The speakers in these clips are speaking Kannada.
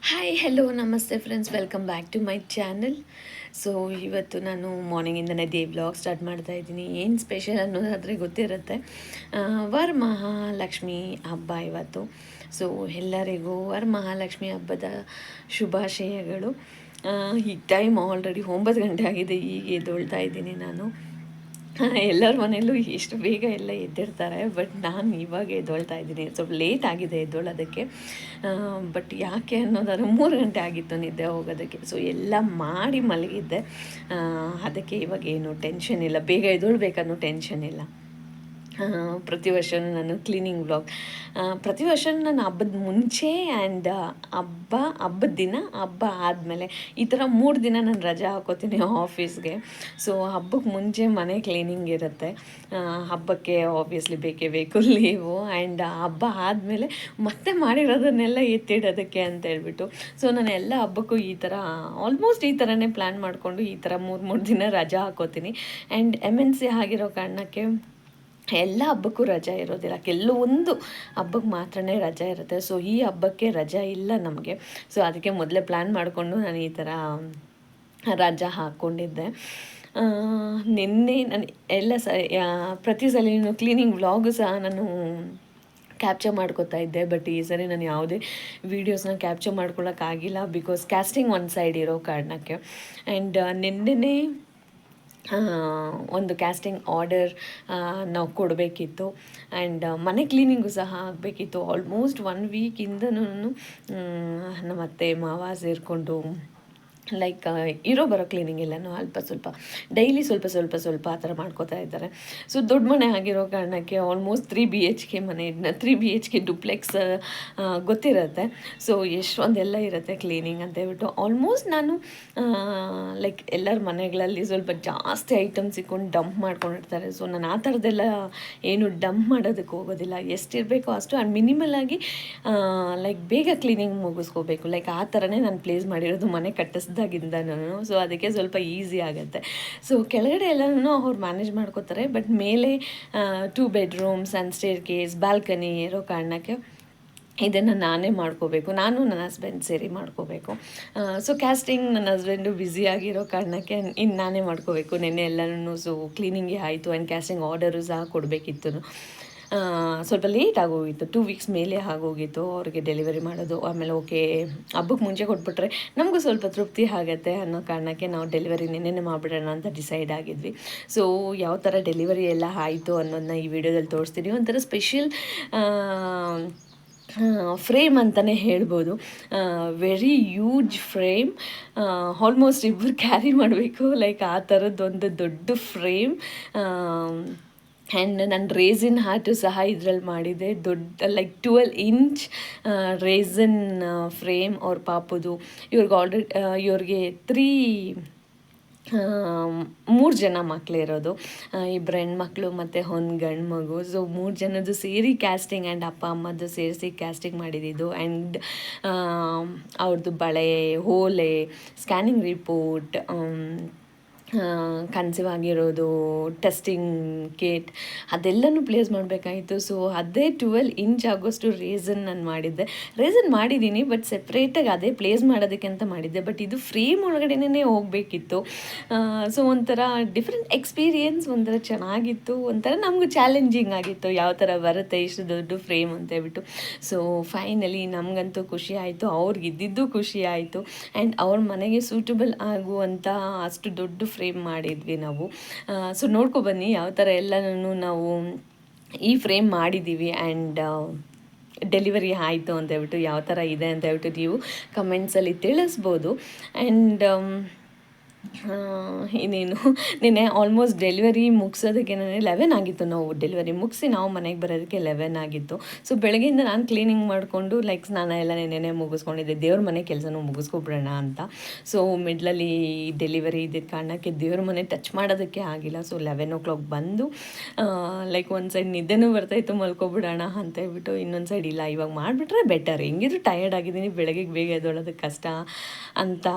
ಹಾಯ್ ಹೆಲೋ ನಮಸ್ತೆ friends, welcome back to my channel. So ಇವತ್ತು ನಾನು ಮಾರ್ನಿಂಗಿಂದನೇ ವ್ಲಾಗ್ ಸ್ಟಾರ್ಟ್ ಮಾಡ್ತಾ ಇದ್ದೀನಿ. ಏನು ಸ್ಪೆಷಲ್ ಅನ್ನೋದಾದರೆ ಗೊತ್ತಿರುತ್ತೆ, ವರಮಹಾಲಕ್ಷ್ಮಿ ಹಬ್ಬ ಇವತ್ತು. ಸೊ ಎಲ್ಲರಿಗೂ ವರಮಹಾಲಕ್ಷ್ಮಿ ಹಬ್ಬದ ಶುಭಾಶಯಗಳು. ಈ ಟೈಮ್ ಆಲ್ರೆಡಿ 9 ಗಂಟೆ ಆಗಿದೆ, ಈಗ ಎದ್ದೊಳ್ತಾ ಇದ್ದೀನಿ ನಾನು. ಎಲ್ಲರ ಮನೆಯಲ್ಲೂ ಎಷ್ಟು ಬೇಗ ಎಲ್ಲ ಎದ್ದಿರ್ತಾರೆ, ಬಟ್ ನಾನು ಇವಾಗ ಎದ್ದೊಳ್ತಾ ಇದ್ದೀನಿ. ಸ್ವಲ್ಪ ಲೇಟ್ ಆಗಿದೆ ಎದ್ದೊಳ್ಳೋದಕ್ಕೆ, ಬಟ್ ಯಾಕೆ ಅನ್ನೋದಾದ್ರೆ 3 ಗಂಟೆ ಆಗಿತ್ತು ನಿದ್ದೆ ಹೋಗೋದಕ್ಕೆ. ಸೊ ಎಲ್ಲ ಮಾಡಿ ಮಲಗಿದ್ದೆ, ಅದಕ್ಕೆ ಇವಾಗ ಏನು ಟೆನ್ಷನ್ ಇಲ್ಲ, ಬೇಗ ಎದ್ದೊಳ್ಬೇಕನ್ನೋ ಟೆನ್ಷನ್ ಇಲ್ಲ. ಪ್ರತಿ ವರ್ಷವೂ ನಾನು ಕ್ಲೀನಿಂಗ್ ವ್ಲಾಗ್, ಪ್ರತಿ ವರ್ಷ ನಾನು ಹಬ್ಬದ ಮುಂಚೆ ಆ್ಯಂಡ್ ಹಬ್ಬದ ದಿನ, ಹಬ್ಬ ಆದಮೇಲೆ ಈ ಥರ 3 ದಿನ ನಾನು ರಜೆ ಹಾಕೋತೀನಿ ಆಫೀಸ್ಗೆ. ಸೊ ಹಬ್ಬಕ್ಕೆ ಮುಂಚೆ ಮನೆ ಕ್ಲೀನಿಂಗ್ ಇರುತ್ತೆ, ಹಬ್ಬಕ್ಕೆ ಆಬ್ವಿಯಸ್ಲಿ ಬೇಕೇ ಬೇಕು ಲೀವು, ಆ್ಯಂಡ್ ಹಬ್ಬ ಆದಮೇಲೆ ಮತ್ತೆ ಮಾಡಿರೋದನ್ನೆಲ್ಲ ಎತ್ತಿಡೋದಕ್ಕೆ ಅಂತ ಹೇಳ್ಬಿಟ್ಟು. ಸೊ ನಾನು ಎಲ್ಲ ಹಬ್ಬಕ್ಕೂ ಈ ಥರ ಆಲ್ಮೋಸ್ಟ್ ಈ ಥರನೇ ಪ್ಲ್ಯಾನ್ ಮಾಡಿಕೊಂಡು ಈ ಥರ 3 ದಿನ ರಜೆ ಹಾಕೋತೀನಿ. ಆ್ಯಂಡ್ MNC ಆಗಿರೋ ಕಾರಣಕ್ಕೆ ಎಲ್ಲ ಹಬ್ಬಕ್ಕೂ ರಜೆ ಇರೋದಿಲ್ಲ, ಕೆಲವೊಂದು ಹಬ್ಬಕ್ಕೆ ಮಾತ್ರನೇ ರಜೆ ಇರುತ್ತೆ. ಸೊ ಈ ಹಬ್ಬಕ್ಕೆ ರಜೆ ಇಲ್ಲ ನಮಗೆ. ಸೊ ಅದಕ್ಕೆ ಮೊದಲೇ ಪ್ಲ್ಯಾನ್ ಮಾಡಿಕೊಂಡು ನಾನು ಈ ಥರ ರಜೆ ಹಾಕ್ಕೊಂಡಿದ್ದೆ. ನಿನ್ನೆ ನಾನು ಎಲ್ಲ ಪ್ರತಿ ಸಲ ಕ್ಲೀನಿಂಗ್ ವ್ಲಾಗು ಸಹ ನಾನು ಕ್ಯಾಪ್ಚರ್ ಮಾಡ್ಕೋತಾ ಇದ್ದೆ, ಬಟ್ ಈ ಸರಿ ನಾನು ಯಾವುದೇ ವೀಡಿಯೋಸ್ನ ಕ್ಯಾಪ್ಚರ್ ಮಾಡ್ಕೊಳ್ಳೋಕ್ಕಾಗಿಲ್ಲ, ಬಿಕಾಸ್ ಕ್ಯಾಸ್ಟಿಂಗ್ ಒಂದು ಸೈಡ್ ಇರೋ ಕಾರಣಕ್ಕೆ. ಆ್ಯಂಡ್ ನಿನ್ನೆ ಒಂದು ಕ್ಯಾಸ್ಟಿಂಗ್ ಆರ್ಡರ್ ನಾವು ಕೊಡಬೇಕಿತ್ತು, ಆ್ಯಂಡ್ ಮನೆ ಕ್ಲೀನಿಂಗು ಸಹ ಆಗಬೇಕಿತ್ತು. ಆಲ್ಮೋಸ್ಟ್ 1 ವೀಕಿಂದನೂ ನಮ್ಮ ಅತ್ತೆ ಮಾವ ಸೇರಿಕೊಂಡು ಲೈಕ್ ಬರೋ ಕ್ಲೀನಿಂಗ್ ಎಲ್ಲನೂ ಅಲ್ಪ ಸ್ವಲ್ಪ ಡೈಲಿ ಸ್ವಲ್ಪ ಆ ಥರ ಮಾಡ್ಕೋತಾ ಇದ್ದಾರೆ. ಸೊ ದೊಡ್ಡ ಮನೆ ಆಗಿರೋ ಕಾರಣಕ್ಕೆ ಆಲ್ಮೋಸ್ಟ್ 3 BHK ಮನೆ, 3 BHK ಡುಪ್ಲೆಕ್ಸ್ ಗೊತ್ತಿರುತ್ತೆ. ಸೊ ಎಷ್ಟೊಂದೆಲ್ಲ ಇರುತ್ತೆ ಕ್ಲೀನಿಂಗ್ ಅಂತ ಹೇಳ್ಬಿಟ್ಟು ಆಲ್ಮೋಸ್ಟ್ ನಾನು ಲೈಕ್ ಎಲ್ಲರ ಮನೆಗಳಲ್ಲಿ ಸ್ವಲ್ಪ ಜಾಸ್ತಿ ಐಟಮ್ಸ್ ಇಟ್ಕೊಂಡು ಡಂಪ್ ಮಾಡ್ಕೊಂಡಿರ್ತಾರೆ. ಸೊ ನಾನು ಆ ಥರದ್ದೆಲ್ಲ ಏನು ಡಂಪ್ ಮಾಡೋದಕ್ಕೆ ಹೋಗೋದಿಲ್ಲ, ಎಷ್ಟಿರಬೇಕೋ ಅಷ್ಟು ಆ್ಯಂಡ್ ಮಿನಿಮಲಾಗಿ ಲೈಕ್ ಬೇಗ ಕ್ಲೀನಿಂಗ್ ಮುಗಿಸ್ಕೋಬೇಕು, ಲೈಕ್ ಆ ಥರನೇ ನಾನು ಪ್ಲೇಸ್ ಮಾಡಿರೋದು ಮನೆ ಕಟ್ಟಿಸ್ದಾಗಿಂದನೂ. ಸೊ ಅದಕ್ಕೆ ಸ್ವಲ್ಪ ಈಸಿ ಆಗುತ್ತೆ. ಸೊ ಕೆಳಗಡೆ ಎಲ್ಲನೂ ಅವ್ರು ಮ್ಯಾನೇಜ್ ಮಾಡ್ಕೋತಾರೆ, ಬಟ್ ಮೇಲೆ 2 bedrooms and stair case balcony ಇರೋ ಕಾರಣಕ್ಕೆ ಇದನ್ನು ನಾನೇ ಮಾಡ್ಕೋಬೇಕು, ನಾನು ನನ್ನ ಹಸ್ಬೆಂಡ್ ಸೇರಿ ಮಾಡ್ಕೋಬೇಕು. ಸೊ ಕ್ಯಾಸ್ಟಿಂಗ್ ನನ್ನ ಹಸ್ಬೆಂಡು ಬ್ಯುಸಿಯಾಗಿರೋ ಕಾರಣಕ್ಕೆ ಇನ್ನು ನಾನೇ ಮಾಡ್ಕೋಬೇಕು. ನೆನ್ನೆ ಎಲ್ಲನೂ ಸೊ ಕ್ಲೀನಿಂಗೇ ಆಯಿತು, ಆ್ಯಂಡ್ ಕ್ಯಾಸ್ಟಿಂಗ್ ಆರ್ಡರು ಸಹ ಕೊಡಬೇಕಿತ್ತು. ಸ್ವಲ್ಪ ಲೇಟ್ ಆಗೋಗಿತ್ತು, 2 ವೀಕ್ಸ್ ಮೇಲೆ ಆಗೋಗಿತ್ತು ಅವ್ರಿಗೆ ಡೆಲಿವರಿ ಮಾಡೋದು. ಆಮೇಲೆ ಓಕೆ, ಹಬ್ಬಕ್ಕೆ ಮುಂಚೆ ಕೊಟ್ಬಿಟ್ರೆ ನಮಗೂ ಸ್ವಲ್ಪ ತೃಪ್ತಿ ಆಗುತ್ತೆ ಅನ್ನೋ ಕಾರಣಕ್ಕೆ ನಾವು ಡೆಲಿವರಿ ನೆನ್ನೆ ಮಾಡಿಬಿಡೋಣ ಅಂತ ಡಿಸೈಡ್ ಆಗಿದ್ವಿ. ಸೊ ಯಾವ ಥರ ಡೆಲಿವರಿ ಎಲ್ಲ ಆಯಿತು ಅನ್ನೋದನ್ನ ಈ ವಿಡಿಯೋದಲ್ಲಿ ತೋರಿಸ್ತೀನಿ. ಒಂಥರ ಸ್ಪೆಷಲ್ ಫ್ರೇಮ್ ಅಂತಲೇ ಹೇಳ್ಬೋದು, ವೆರಿ ಯೂಜ್ ಫ್ರೇಮ್, ಆಲ್ಮೋಸ್ಟ್ ಇಬ್ಬರು ಕ್ಯಾರಿ ಮಾಡಬೇಕು, ಲೈಕ್ ಆ ಥರದ್ದೊಂದು ದೊಡ್ಡ ಫ್ರೇಮ್. ಆ್ಯಂಡ್ ನಾನು ರೇಸಿನ್ ಹಾರ್ಟು ಸಹ ಇದರಲ್ಲಿ ಮಾಡಿದೆ, ದೊಡ್ಡ ಲೈಕ್ 12 ಇಂಚ್ ರೇಸಿನ್ ಫ್ರೇಮ್ ಅವ್ರ ಪಾಪುದು. ಇವ್ರಿಗೆ 3 ಜನ ಮಕ್ಕಳಿರೋದು, 2 ಹೆಣ್ಮಕ್ಳು ಮತ್ತು 1 ಗಂಡು ಮಗು. ಸೊ 3 ಜನದ್ದು ಸೇರಿ ಕ್ಯಾಸ್ಟಿಂಗ್ ಆ್ಯಂಡ್ ಅಪ್ಪ ಅಮ್ಮದ್ದು ಸೇರಿಸಿ ಕ್ಯಾಸ್ಟಿಂಗ್ ಮಾಡಿದ್ದು. ಆ್ಯಂಡ್ ಅವ್ರದ್ದು ಬಳೆ, ಓಲೆ, ಸ್ಕ್ಯಾನಿಂಗ್ ರಿಪೋರ್ಟ್, ಕನ್ಸೀವ್ ಆಗಿರೋದು, ಟೆಸ್ಟಿಂಗ್ ಕಿಟ್ ಅದೆಲ್ಲನೂ ಪ್ಲೇಸ್ ಮಾಡಬೇಕಾಯಿತು. ಸೊ ಅದೇ 12 ಇಂಚ್ ಆಗೋಷ್ಟು ರೇಸನ್ ನಾನು ಮಾಡಿದ್ದೆ. ರೇಸನ್ ಮಾಡಿದ್ದೀನಿ, ಬಟ್ ಸೆಪ್ರೇಟಾಗಿ ಅದೇ ಪ್ಲೇಸ್ ಮಾಡೋದಕ್ಕೆ ಅಂತ ಮಾಡಿದ್ದೆ, ಬಟ್ ಇದು ಫ್ರೇಮ್ ಒಳಗಡೆನೇ ಹೋಗಬೇಕಿತ್ತು. ಸೊ ಒಂಥರ ಡಿಫ್ರೆಂಟ್ ಎಕ್ಸ್ಪೀರಿಯೆನ್ಸ್, ಒಂಥರ ಚೆನ್ನಾಗಿತ್ತು, ಒಂಥರ ನಮಗೂ ಚಾಲೆಂಜಿಂಗ್ ಆಗಿತ್ತು, ಯಾವ ಥರ ಬರುತ್ತೆ ಇಷ್ಟು ದೊಡ್ಡ ಫ್ರೇಮ್ ಅಂತ ಹೇಳ್ಬಿಟ್ಟು. ಸೊ ಫೈನಲಿ ನಮಗಂತೂ ಖುಷಿ ಆಯಿತು, ಅವ್ರಿಗೆ ಇದ್ದಿದ್ದು ಖುಷಿ ಆಯಿತು, ಆ್ಯಂಡ್ ಅವ್ರ ಮನೆಗೆ ಸೂಟಬಲ್ ಆಗುವಂಥ ಅಷ್ಟು ದೊಡ್ಡ ಫ್ರೇಮ್ ಮಾಡಿದ್ವಿ ನಾವು. ಸೊ ನೋಡ್ಕೊಬನ್ನಿ ಯಾವ ಥರ ಎಲ್ಲನೂ ನಾವು ಈ ಫ್ರೇಮ್ ಮಾಡಿದ್ದೀವಿ, ಆ್ಯಂಡ್ ಡೆಲಿವರಿ ಆಯಿತು ಅಂತ ಹೇಳ್ಬಿಟ್ಟು ಯಾವ ಥರ ಇದೆ ಅಂತ ಹೇಳ್ಬಿಟ್ಟು ನೀವು ಕಮೆಂಟ್ಸಲ್ಲಿ ತಿಳಿಸ್ಬೋದು. ಆ್ಯಂಡ್ ಇನ್ನೇನು ನಿನ್ನೆ ಆಲ್ಮೋಸ್ಟ್ ಡೆಲಿವರಿ ಮುಗಿಸೋದಕ್ಕೆ 11 ಆಗಿತ್ತು, ನಾವು ಡೆಲಿವರಿ ಮುಗಿಸಿ ನಾವು ಮನೆಗೆ ಬರೋದಕ್ಕೆ 11 ಆಗಿತ್ತು. ಸೊ ಬೆಳಗ್ಗೆಯಿಂದ ನಾನು ಕ್ಲೀನಿಂಗ್ ಮಾಡಿಕೊಂಡು ಲೈಕ್ ಸ್ನಾನ ಎಲ್ಲ ನೆನ್ನೆ ಮುಗಿಸ್ಕೊಂಡಿದ್ದೆ, ದೇವ್ರ ಮನೆ ಕೆಲಸನೂ ಮುಗಿಸ್ಕೊಬಿಡೋಣ ಅಂತ. ಸೊ ಮಿಡ್ಲಲ್ಲಿ ಡೆಲಿವರಿ ಇದ್ದಿದ್ದ ಕಾರಣಕ್ಕೆ ದೇವ್ರ ಮನೆ ಟಚ್ ಮಾಡೋದಕ್ಕೆ ಆಗಿಲ್ಲ. ಸೊ 11 o'clock ಬಂದು ಲೈಕ್ ಒಂದು ಸೈಡ್ ನಿದ್ದೆನೂ ಬರ್ತಾಯಿತ್ತು, ಮಲ್ಕೊಬಿಡೋಣ ಅಂತ ಹೇಳ್ಬಿಟ್ಟು, ಇನ್ನೊಂದು ಸೈಡ್ ಇಲ್ಲ ಇವಾಗ ಮಾಡಿಬಿಟ್ರೆ ಬೆಟರ್, ಹೆಂಗಿದ್ರು ಟಯರ್ಡ್ ಆಗಿದ್ದೀನಿ, ಬೆಳಗ್ಗೆ ಬೇಗ ಎದ್ದೊಳೋದಕ್ಕೆ ಕಷ್ಟ ಅಂತ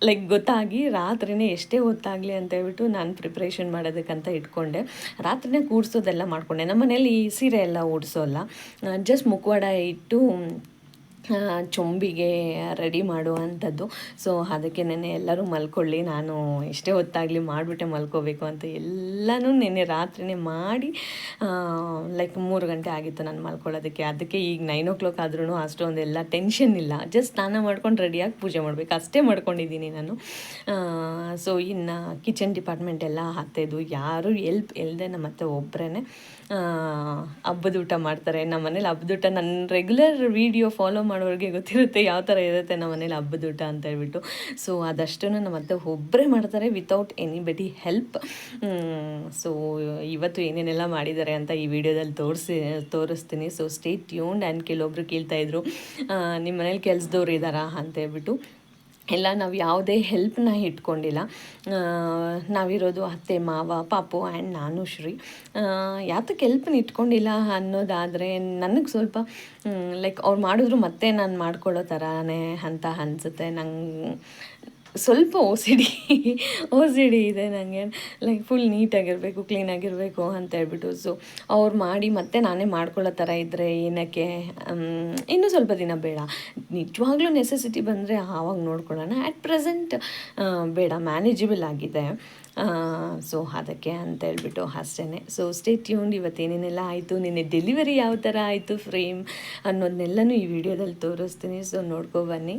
ಲೈಕ್ ಗೊತ್ತಾಗಿ ರಾತ್ರಿನೇ ಎಷ್ಟೇ ಹೊತ್ತಾಗಲಿ ಅಂತ ಹೇಳ್ಬಿಟ್ಟು ನಾನು ಪ್ರಿಪ್ರೇಷನ್ ಮಾಡೋದಕ್ಕಂತ ಇಟ್ಕೊಂಡೆ. ರಾತ್ರಿನೇ ಕೂಡಿಸೋದೆಲ್ಲ ಮಾಡಿಕೊಂಡೆ. ನಮ್ಮ ಮನೇಲಿ ಸೀರೆ ಎಲ್ಲ ಉಡಿಸೋಲ್ಲ, ಜಸ್ಟ್ ಮುಖವಾಡ ಇಟ್ಟು ಚೊಂಬಿಗೆ ರೆಡಿ ಮಾಡುವಂಥದ್ದು. ಸೊ ಅದಕ್ಕೆ ನೆನ್ನೆ ಎಲ್ಲರೂ ಮಲ್ಕೊಳ್ಳಿ, ನಾನು ಎಷ್ಟೇ ಹೊತ್ತಾಗಲಿ ಮಾಡಿಬಿಟ್ಟೆ ಮಲ್ಕೋಬೇಕು ಅಂತ ಎಲ್ಲನೂ ನೆನ್ನೆ ರಾತ್ರಿಯೇ ಮಾಡಿ ಲೈಕ್ 3 ಗಂಟೆ ಆಗಿತ್ತು ನಾನು ಮಲ್ಕೊಳ್ಳೋದಕ್ಕೆ. ಅದಕ್ಕೆ ಈಗ 9 ಆದ್ರೂ ಅಷ್ಟೊಂದೆಲ್ಲ ಟೆನ್ಷನ್ ಇಲ್ಲ, ಜಸ್ಟ್ ಸ್ನಾನ ಮಾಡ್ಕೊಂಡು ರೆಡಿಯಾಗಿ ಪೂಜೆ ಮಾಡಬೇಕು ಅಷ್ಟೇ ಮಾಡ್ಕೊಂಡಿದ್ದೀನಿ ನಾನು. ಸೊ ಇನ್ನು ಕಿಚನ್ ಡಿಪಾರ್ಟ್ಮೆಂಟ್ ಎಲ್ಲ ಹತ್ತಿದ್ದು, ಯಾರೂ ಎಲ್ಪ್ ಇಲ್ಲದೆ ನಮ್ಮ ಅತ್ತೆ ಒಬ್ಬರೇ ಹಬ್ಬದ ಊಟ ಮಾಡ್ತಾರೆ. ನಮ್ಮ ಮನೇಲಿ ಹಬ್ಬದ ಊಟ ನನ್ನ ರೆಗ್ಯುಲರ್ ವೀಡಿಯೋ ಫಾಲೋ ಮಾಡೋರಿಗೆ ಗೊತ್ತಿರುತ್ತೆ ಯಾವ ಥರ ಇರುತ್ತೆ ನಮ್ಮ ಮನೇಲಿ ಹಬ್ಬದ ಊಟ ಅಂತ ಹೇಳ್ಬಿಟ್ಟು. ಸೊ ಅದಷ್ಟನ್ನು ನಮ್ಮ ಅತ್ತೆ ಒಬ್ಬರೇ ಮಾಡ್ತಾರೆ ವಿತೌಟ್ ಎನಿಬಡಿ ಹೆಲ್ಪ್. ಸೊ ಇವತ್ತು ಏನೇನೆಲ್ಲ ಮಾಡಿದ್ದಾರೆ ಅಂತ ಈ ವಿಡಿಯೋದಲ್ಲಿ ತೋರಿಸ್ತೀನಿ. So stay tuned. ಆ್ಯಂಡ್ ಕೆಲವೊಬ್ರು ಕೇಳ್ತಾಯಿದ್ರು ನಿಮ್ಮ ಮನೇಲಿ ಕೆಲ್ಸದವ್ರು ಇದ್ದಾರಾ ಅಂತ ಹೇಳ್ಬಿಟ್ಟು. ಎಲ್ಲ ನಾವು ಯಾವುದೇ ಹೆಲ್ಪ್ನ ಇಟ್ಕೊಂಡಿಲ್ಲ, ನಾವಿರೋದು ಅತ್ತೆ ಮಾವ ಪಾಪು ಆ್ಯಂಡ್ ನಾನು ಶ್ರೀ. ಯಾತಕ್ಕೆ ಹೆಲ್ಪ್ನ ಇಟ್ಕೊಂಡಿಲ್ಲ ಅನ್ನೋದಾದರೆ ನನಗೆ ಸ್ವಲ್ಪ ಲೈಕ್ ಅವ್ರು ಮಾಡಿದ್ರು ಮತ್ತೆ ನಾನು ಮಾಡ್ಕೊಳ್ಳೋ ಥರನೇ ಅಂತ ಅನಿಸುತ್ತೆ. ನಂಗೆ ಸ್ವಲ್ಪ ಓ ಸಿ ಡಿ ಇದೆ ನನಗೆ, ಲೈಕ್ ಫುಲ್ ನೀಟಾಗಿರಬೇಕು ಕ್ಲೀನಾಗಿರಬೇಕು ಅಂತ ಹೇಳ್ಬಿಟ್ಟು. ಸೊ ಅವ್ರು ಮಾಡಿ ಮತ್ತೆ ನಾನೇ ಮಾಡ್ಕೊಳ್ಳೋ ಥರ ಇದ್ದರೆ ಏನಕ್ಕೆ, ಇನ್ನೂ ಸ್ವಲ್ಪ ದಿನ ಬೇಡ, ನಿಜವಾಗ್ಲೂ ನೆಸೆಸಿಟಿ ಬಂದರೆ ಆವಾಗ ನೋಡ್ಕೊಳ್ಳೋಣ. ಆ್ಯಟ್ ಪ್ರೆಸೆಂಟ್ ಬೇಡ, ಮ್ಯಾನೇಜಬಲ್ ಆಗಿದೆ. ಸೊ ಅದಕ್ಕೆ ಅಂತ ಹೇಳ್ಬಿಟ್ಟು ಅಷ್ಟೇ. So stay tuned. ಇವತ್ತೇನೇನೆಲ್ಲ ಆಯಿತು, ನಿನ್ನೆ ಡೆಲಿವರಿ ಯಾವ ಥರ ಆಯಿತು ಫ್ರೇಮ್ ಅನ್ನೋದನ್ನೆಲ್ಲನೂ ಈ ವಿಡಿಯೋದಲ್ಲಿ ತೋರಿಸ್ತೀನಿ. ಸೊ ನೋಡ್ಕೊಬನ್ನಿ.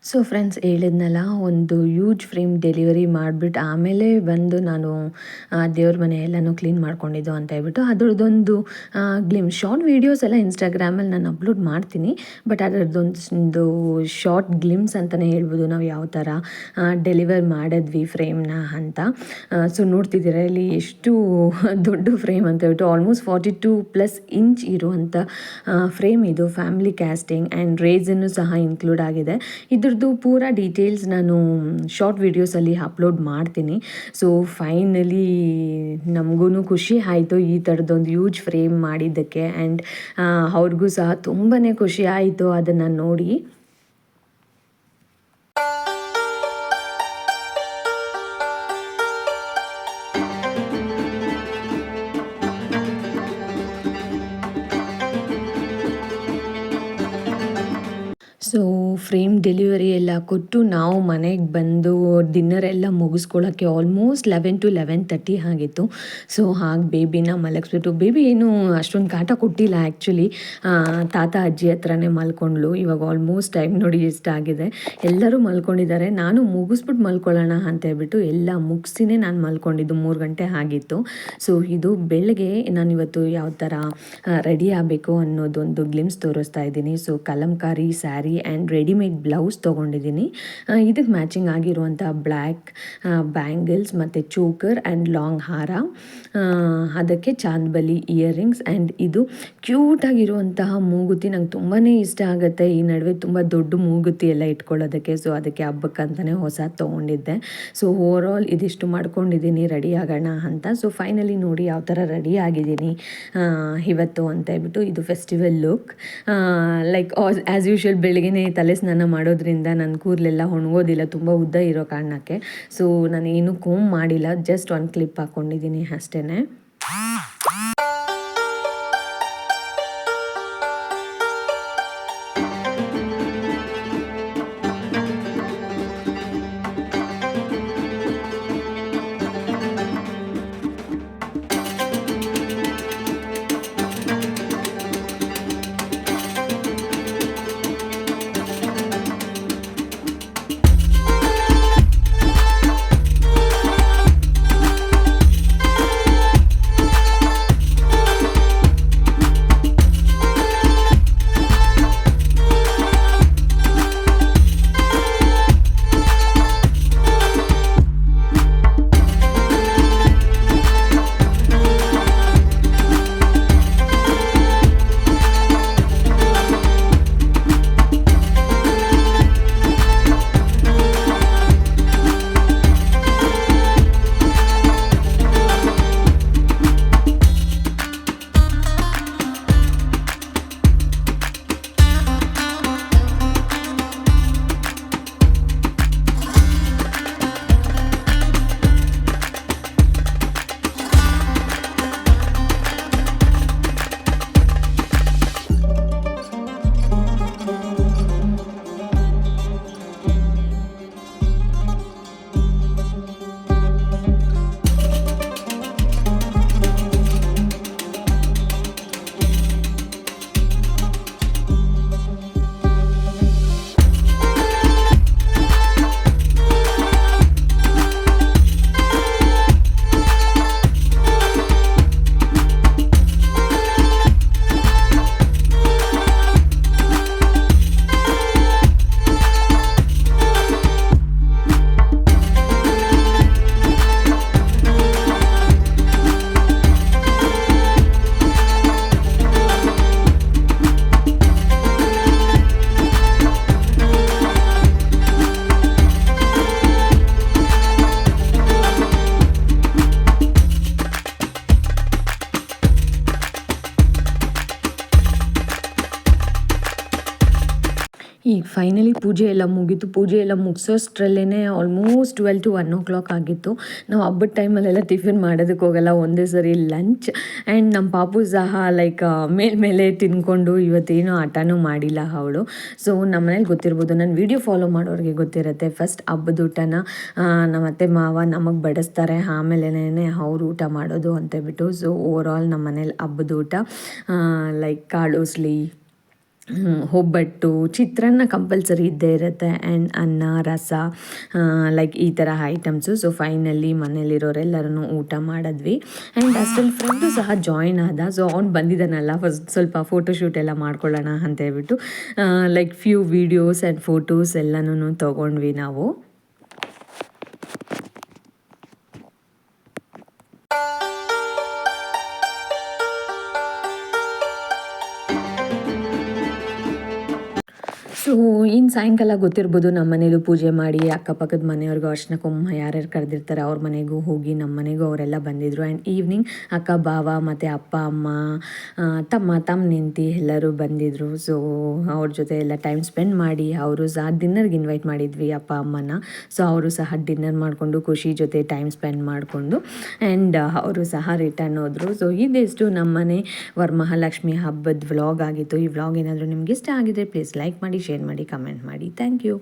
ಸೊ ಫ್ರೆಂಡ್ಸ್, ಹೇಳಿದ್ನಲ್ಲ ಒಂದು ಯೂಜ್ ಫ್ರೇಮ್ ಡೆಲಿವರಿ ಮಾಡಿಬಿಟ್ಟು ಆಮೇಲೆ ಬಂದು ನಾನು ದೇವ್ರ ಮನೆ ಎಲ್ಲನೂ ಕ್ಲೀನ್ ಮಾಡ್ಕೊಂಡಿದ್ದು ಅಂತ ಹೇಳ್ಬಿಟ್ಟು ಅದರದ್ದೊಂದು ಶಾರ್ಟ್ ವೀಡಿಯೋಸ್ ಎಲ್ಲ ಇನ್ಸ್ಟಾಗ್ರಾಮಲ್ಲಿ ನಾನು ಅಪ್ಲೋಡ್ ಮಾಡ್ತೀನಿ. ಬಟ್ ಅದರದ್ದೊಂದು ಶಾರ್ಟ್ ಗ್ಲಿಮ್ಸ್ ಅಂತಲೇ ಹೇಳ್ಬೋದು ನಾವು ಯಾವ ಥರ ಡೆಲಿವರ್ ಮಾಡಿದ್ವಿ ಫ್ರೇಮ್ನ ಅಂತ. ಸೊ ನೋಡ್ತಿದ್ದೀರ ಇಲ್ಲಿ ಎಷ್ಟು ದೊಡ್ಡ ಫ್ರೇಮ್ ಅಂತ ಹೇಳ್ಬಿಟ್ಟು, ಆಲ್ಮೋಸ್ಟ್ 42+ ಇಂಚ್ ಇರುವಂಥ ಫ್ರೇಮ್ ಇದು. ಫ್ಯಾಮಿಲಿ ಕ್ಯಾಸ್ಟಿಂಗ್ ಆ್ಯಂಡ್ ರೇಸನ್ನು ಸಹ ಇನ್ಕ್ಲೂಡ್ ಆಗಿದೆ. ಇದ್ರದ್ದು ಪೂರ ಡೀಟೇಲ್ಸ್ ನಾನು ಶಾರ್ಟ್ ವೀಡಿಯೋಸಲ್ಲಿ ಅಪ್ಲೋಡ್ ಮಾಡ್ತೀನಿ. ಸೊ ಫೈನಲಿ ನಮಗೂ ಖುಷಿ ಆಯಿತು ಈ ಥರದ್ದೊಂದು ಯೂಜ್ ಫ್ರೇಮ್ ಮಾಡಿದ್ದಕ್ಕೆ. ಆ್ಯಂಡ್ ಅವ್ರಿಗೂ ಸಹ ತುಂಬಾ ಖುಷಿ ಆಯಿತು ಅದನ್ನು ನೋಡಿ. ಸೊ ಫ್ರೇಮ್ ಡೆಲಿವರಿ ಎಲ್ಲ ಕೊಟ್ಟು ನಾವು ಮನೆಗೆ ಬಂದು ಡಿನ್ನರ್ ಎಲ್ಲ ಮುಗಿಸ್ಕೊಳ್ಳೋಕ್ಕೆ ಆಲ್ಮೋಸ್ಟ್ 11 to 11:30 ಆಗಿತ್ತು. ಸೊ ಹಾಗೆ ಬೇಬಿನ ಮಲಗಿಸ್ಬಿಟ್ಟು, ಬೇಬಿ ಏನು ಅಷ್ಟೊಂದು ಕಾಟ ಕೊಟ್ಟಿಲ್ಲ ಆ್ಯಕ್ಚುಲಿ, ತಾತ ಅಜ್ಜಿ ಹತ್ರನೇ ಮಲ್ಕೊಂಡ್ಳು. ಇವಾಗ ಆಲ್ಮೋಸ್ಟ್ ಟೈಮ್ ನೋಡಿ ಎಷ್ಟಾಗಿದೆ, ಎಲ್ಲರೂ ಮಲ್ಕೊಂಡಿದ್ದಾರೆ. ನಾನು ಮುಗಿಸ್ಬಿಟ್ಟು ಮಲ್ಕೊಳ್ಳೋಣ ಅಂತ ಹೇಳ್ಬಿಟ್ಟು ಎಲ್ಲ ಮುಗಿಸಿನೇ ನಾನು ಮಲ್ಕೊಂಡಿದ್ದು. 3 ಗಂಟೆ ಆಗಿತ್ತು. ಸೊ ಇದು ಬೆಳಗ್ಗೆ ನಾನಿವತ್ತು ಯಾವ ಥರ ರೆಡಿ ಆಗಬೇಕು ಅನ್ನೋದೊಂದು ಗ್ಲಿಮ್ಸ್ ತೋರಿಸ್ತಾ ಇದ್ದೀನಿ. So Kalamkari sari and readymade blouse ತೊಗೊಂಡಿದ್ದೀನಿ. ಇದಕ್ಕೆ ಮ್ಯಾಚಿಂಗ್ ಆಗಿರುವಂಥ ಬ್ಲ್ಯಾಕ್ ಬ್ಯಾಂಗಲ್ಸ್ ಮತ್ತು ಚೋಕರ್ ಆ್ಯಂಡ್ ಲಾಂಗ್ ಹಾರ, ಅದಕ್ಕೆ ಚಾಂದ್ಬಲಿ ಇಯರಿಂಗ್ಸ್ ಆ್ಯಂಡ್ ಇದು ಕ್ಯೂಟಾಗಿರುವಂತಹ ಮೂಗುತಿ. ನಂಗೆ ತುಂಬಾ ಇಷ್ಟ ಆಗುತ್ತೆ ಈ ನಡುವೆ ತುಂಬ ದೊಡ್ಡ ಮೂಗುತಿ ಎಲ್ಲ ಇಟ್ಕೊಳ್ಳೋದಕ್ಕೆ. ಸೊ ಅದಕ್ಕೆ ಹಬ್ಬಕ್ಕಂತಲೇ ಹೊಸ ತೊಗೊಂಡಿದ್ದೆ. ಸೊ ಓವರಾಲ್ ಇದಿಷ್ಟು ಮಾಡ್ಕೊಂಡಿದ್ದೀನಿ ರೆಡಿ ಆಗೋಣ ಅಂತ. ಸೊ ಫೈನಲಿ ನೋಡಿ ಯಾವ ಥರ ರೆಡಿ ಆಗಿದ್ದೀನಿ ಇವತ್ತು ಅಂತ ಹೇಳ್ಬಿಟ್ಟು. ಇದು festival look. Like as usual ಬೆಳಗ್ಗೆ ತಲೆ ಸ್ನಾನ ಮಾಡೋದ್ರಿಂದ ನನ್ನ ಕೂದಲೆಲ್ಲ ಒಣಗೋದಿಲ್ಲ ತುಂಬ ಉದ್ದ ಇರೋ ಕಾರಣಕ್ಕೆ. ಸೊ ನಾನೇನು ಕೋಮ್ ಮಾಡಿಲ್ಲ, ಜಸ್ಟ್ ಒಂದು ಕ್ಲಿಪ್ ಹಾಕ್ಕೊಂಡಿದ್ದೀನಿ ಅಷ್ಟೇ. ಈಗ ಫೈನಲಿ ಪೂಜೆ ಎಲ್ಲ ಮುಗೀತು. ಪೂಜೆ ಎಲ್ಲ ಮುಗಿಸೋಷ್ಟ್ರಲ್ಲೇ ಆಲ್ಮೋಸ್ಟ್ 12 to 1 o'clock ಆಗಿತ್ತು. ನಾವು ಹಬ್ಬದ ಟೈಮಲ್ಲೆಲ್ಲ ಟಿಫಿನ್ ಮಾಡೋದಕ್ಕೆ ಹೋಗಲ್ಲ, ಒಂದೇ ಸರಿ ಲಂಚ್. ಆ್ಯಂಡ್ ನಮ್ಮ ಪಾಪು ಸಹ ಲೈಕ್ ಮೇಲೆ ತಿನ್ಕೊಂಡು ಇವತ್ತೇನು ಆಟನೂ ಮಾಡಿಲ್ಲ ಅವಳು. ಸೊ ನಮ್ಮನೇಲಿ ಗೊತ್ತಿರ್ಬೋದು, ನನ್ನ ವೀಡಿಯೋ ಫಾಲೋ ಮಾಡೋರಿಗೆ ಗೊತ್ತಿರುತ್ತೆ, ಫಸ್ಟ್ ಹಬ್ಬದ ಊಟನ ನಮ್ಮ ಅತ್ತೆ ಮಾವ ನಮಗೆ ಬಡಿಸ್ತಾರೆ, ಆಮೇಲೆ ಅವ್ರು ಊಟ ಮಾಡೋದು ಅಂತೇಳ್ಬಿಟ್ಟು. ಸೊ ಓವರಾಲ್ ನಮ್ಮ ಮನೇಲಿ ಹಬ್ಬದ ಊಟ ಲೈಕ್ ಕಾಳುಸ್ಲಿ, ಒಬ್ಬಟ್ಟು, ಚಿತ್ರಾನ್ನ ಕಂಪಲ್ಸರಿ ಇದ್ದೇ ಇರುತ್ತೆ, ಆ್ಯಂಡ್ ಅನ್ನ, ರಸ, ಲೈಕ್ ಈ ಥರ ಐಟಮ್ಸು. ಸೊ ಫೈನಲಿ ಮನೇಲಿರೋರೆಲ್ಲರೂ ಊಟ ಮಾಡಿದ್ವಿ. ಆ್ಯಂಡ್ ಅಷ್ಟರಲ್ಲಿ ಫ್ರೆಂಡು ಸಹ ಜಾಯಿನ್ ಆದ. ಸೊ ಅವ್ನು ಬಂದಿದ್ದಾನಲ್ಲ, ಫಸ್ಟ್ ಸ್ವಲ್ಪ ಫೋಟೋಶೂಟ್ ಎಲ್ಲ ಮಾಡ್ಕೊಳ್ಳೋಣ ಅಂತೇಳ್ಬಿಟ್ಟು like few videos and photos ಎಲ್ಲನೂ ತೊಗೊಂಡ್ವಿ ನಾವು. ಸೊ ಇನ್ನು ಸಾಯಂಕಾಲ ಗೊತ್ತಿರ್ಬೋದು, ನಮ್ಮ ಮನೇಲೂ ಪೂಜೆ ಮಾಡಿ ಅಕ್ಕಪಕ್ಕದ ಮನೆಯವ್ರಿಗೂ ಅರ್ಶಿನ ಕುಂಕುಮ ಯಾರ್ಯಾರು ಕರೆದಿರ್ತಾರೆ ಅವ್ರ ಮನೆಗೂ ಹೋಗಿ ನಮ್ಮ ಮನೆಗೂ ಅವರೆಲ್ಲ ಬಂದಿದ್ದರು. ಆ್ಯಂಡ್ ಈವ್ನಿಂಗ್ ಅಕ್ಕ ಭಾವ ಮತ್ತು ಅಪ್ಪ ಅಮ್ಮ ತಮ್ಮ ನಿಂತಿ ಎಲ್ಲರೂ ಬಂದಿದ್ದರು. ಸೊ ಅವ್ರ ಜೊತೆ ಎಲ್ಲ ಟೈಮ್ ಸ್ಪೆಂಡ್ ಮಾಡಿ ಅವರು ಸಹ ಡಿನ್ನರ್ಗೆ ಇನ್ವೈಟ್ ಮಾಡಿದ್ವಿ ಅಪ್ಪ ಅಮ್ಮನ. ಸೊ ಅವರು ಸಹ ಡಿನ್ನರ್ ಮಾಡಿಕೊಂಡು ಖುಷಿ ಜೊತೆ ಟೈಮ್ ಸ್ಪೆಂಡ್ ಮಾಡಿಕೊಂಡು ಆ್ಯಂಡ್ ಅವರು ಸಹ ರಿಟರ್ನ್ ಹೋದರು. ಸೊ ಇದಿಷ್ಟು ನಮ್ಮನೆ ವರಮಹಾಲಕ್ಷ್ಮಿ ಹಬ್ಬದ ವ್ಲಾಗ್ ಆಗಿತ್ತು. ಈ ವ್ಲಾಗ್ ಏನಾದರೂ ನಿಮ್ಗೆ ಇಷ್ಟ ಆಗಿದ್ರೆ ಪ್ಲೀಸ್ ಲೈಕ್ ಮಾಡಿ, ಶೇರ್ ಮಾಡಿ, ಕಮೆಂಟ್ ಮಾಡಿ. Thank you.